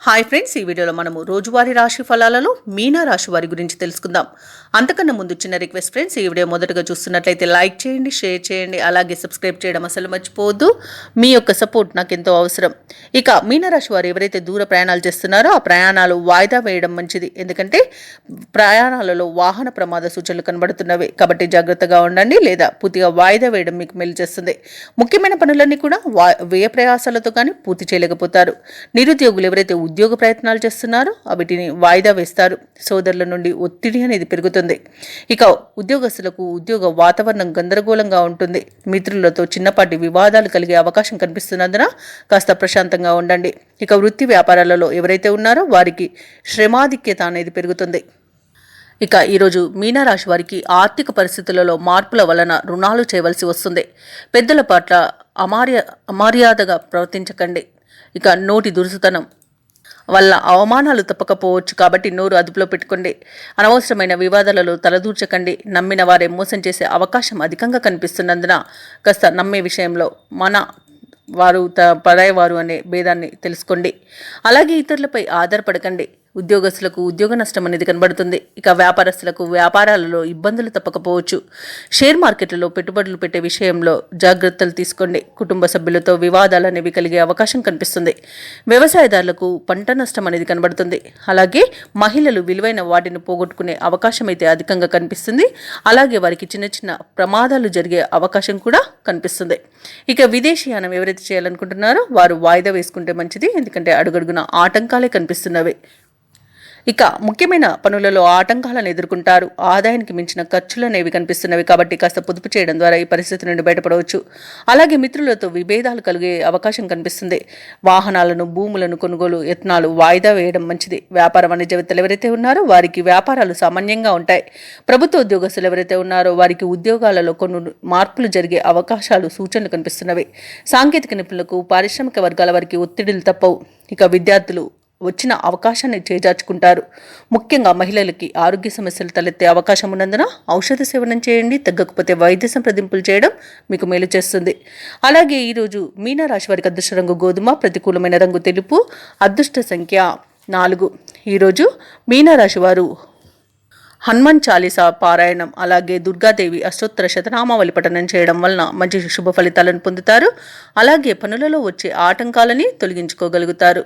Hi friends, ఈ వీడియోలో మనము రోజువారీ రాశి ఫలాలలో మీన రాశి వారి గురించి తెలుసుకుందాం. అంతకన్నా ముందు చిన్న రిక్వెస్ట్ ఫ్రెండ్స్, ఈ వీడియో మొదటగా చూస్తున్నట్లయితే లైక్ చేయండి, షేర్ చేయండి, అలాగే సబ్స్క్రైబ్ చేయడం అసలు మర్చిపోవద్దు. మీ యొక్క సపోర్ట్ నాకు ఎంతో అవసరం. ఇక మీన రాశి వారు ఎవరైతే దూర ప్రయాణాలు చేస్తున్నారో ఆ ప్రయాణాలు వాయిదా వేయడం మంచిది. ఎందుకంటే ప్రయాణాలలో వాహన ప్రమాద సూచనలు కనబడుతున్నవి కాబట్టి జాగ్రత్తగా ఉండండి, లేదా పూర్తిగా వాయిదా వేయడం మీకు మేలు చేస్తుంది. ముఖ్యమైన పనులన్నీ కూడా వ్యయ ప్రయాసాలతో కానీ పూర్తి చేయలేకపోతారు. నిరుద్యోగులు ఎవరైతే ఉద్యోగ ప్రయత్నాలు చేస్తున్నారో వీటిని వాయిదా వేస్తారు. సోదరుల నుండి ఒత్తిడి అనేది పెరుగుతుంది. ఇక ఉద్యోగస్తులకు ఉద్యోగ వాతావరణం గందరగోళంగా ఉంటుంది. మిత్రులతో చిన్నపాటి వివాదాలు కలిగే అవకాశం కనిపిస్తున్నందున కాస్త ప్రశాంతంగా ఉండండి. ఇక వృత్తి వ్యాపారాలలో ఎవరైతే ఉన్నారో వారికి శ్రమాధిక్యత అనేది పెరుగుతుంది. ఇక ఈరోజు మీనరాశి వారికి ఆర్థిక పరిస్థితులలో మార్పుల వలన రుణాలు చేయవలసి వస్తుంది. పెద్దల పట్ల అమర్యాదగా ప్రవర్తించకండి. ఇక నోటి దురుసుతనం వల్ల అవమానాలు తప్పకపోవచ్చు కాబట్టి నోరు అదుపులో పెట్టుకోండి. అనవసరమైన వివాదాలలో తలదూర్చకండి. నమ్మిన వారే మోసం చేసే అవకాశం అధికంగా కనిపిస్తున్నందున కాస్త నమ్మే విషయంలో వారు పరాయవారు అనే భేదాన్ని తెలుసుకోండి. అలాగే ఇతరులపై ఆధారపడకండి. ఉద్యోగస్తులకు ఉద్యోగ నష్టం అనేది కనబడుతుంది. ఇక వ్యాపారస్తులకు వ్యాపారాలలో ఇబ్బందులు తప్పకపోవచ్చు. షేర్ మార్కెట్లలో పెట్టుబడులు పెట్టే విషయంలో జాగ్రత్తలు తీసుకోండి. కుటుంబ సభ్యులతో వివాదాలు అనేవి కలిగే అవకాశం కనిపిస్తుంది. వ్యవసాయదారులకు పంట నష్టం అనేది కనబడుతుంది. అలాగే మహిళలు విలువైన వాటిని పోగొట్టుకునే అవకాశం అయితే అధికంగా కనిపిస్తుంది. అలాగే వారికి చిన్న చిన్న ప్రమాదాలు జరిగే అవకాశం కూడా కనిపిస్తుంది. ఇక విదేశీయానం ఎవరైతే చేయాలనుకుంటున్నారో వారు వాయిదా వేసుకుంటే మంచిది. ఎందుకంటే అడుగడుగున ఆటంకాలే కనిపిస్తున్నవి. ఇక ముఖ్యమైన పనులలో ఆటంకాలను ఎదుర్కొంటారు. ఆదాయానికి మించిన ఖర్చులు అనేవి కనిపిస్తున్నవి కాబట్టి కాస్త పొదుపు చేయడం ద్వారా ఈ పరిస్థితి నుండి బయటపడవచ్చు. అలాగే మిత్రులతో విభేదాలు కలిగే అవకాశం కనిపిస్తుంది. వాహనాలను, భూములను కొనుగోలు యత్నాలు వాయిదా వేయడం మంచిది. వ్యాపార వాణిజ్యవేత్తలు ఎవరైతే ఉన్నారో వారికి వ్యాపారాలు సామాన్యంగా ఉంటాయి. ప్రభుత్వ ఉద్యోగస్తులు ఎవరైతే ఉన్నారో వారికి ఉద్యోగాలలో కొన్ని మార్పులు జరిగే అవకాశాలు సూచనలు కనిపిస్తున్నవి. సాంకేతిక నిపుణులకు, పారిశ్రామిక వర్గాల వారికి ఒత్తిడిలు తప్పవు. ఇక విద్యార్థులు వచ్చిన అవకాశాన్ని చేజార్చుకుంటారు. ముఖ్యంగా మహిళలకి ఆరోగ్య సమస్యలు తలెత్తే అవకాశం ఉన్నందున ఔషధ సేవనం చేయండి. తగ్గకపోతే వైద్య సంప్రదింపులు చేయడం మీకు మేలు చేస్తుంది. అలాగే ఈరోజు మీనరాశి వారికి అదృష్ట రంగు గోధుమ, ప్రతికూలమైన రంగు తెలుపు, అదృష్ట సంఖ్య 4. ఈరోజు మీనరాశి వారు హనుమాన్ చాలీసా పారాయణం, అలాగే దుర్గాదేవి అష్టోత్తర శతనామావళి పఠనం చేయడం వలన మంచి శుభ ఫలితాలను పొందుతారు. అలాగే పనులలో వచ్చే ఆటంకాలని తొలగించుకోగలుగుతారు.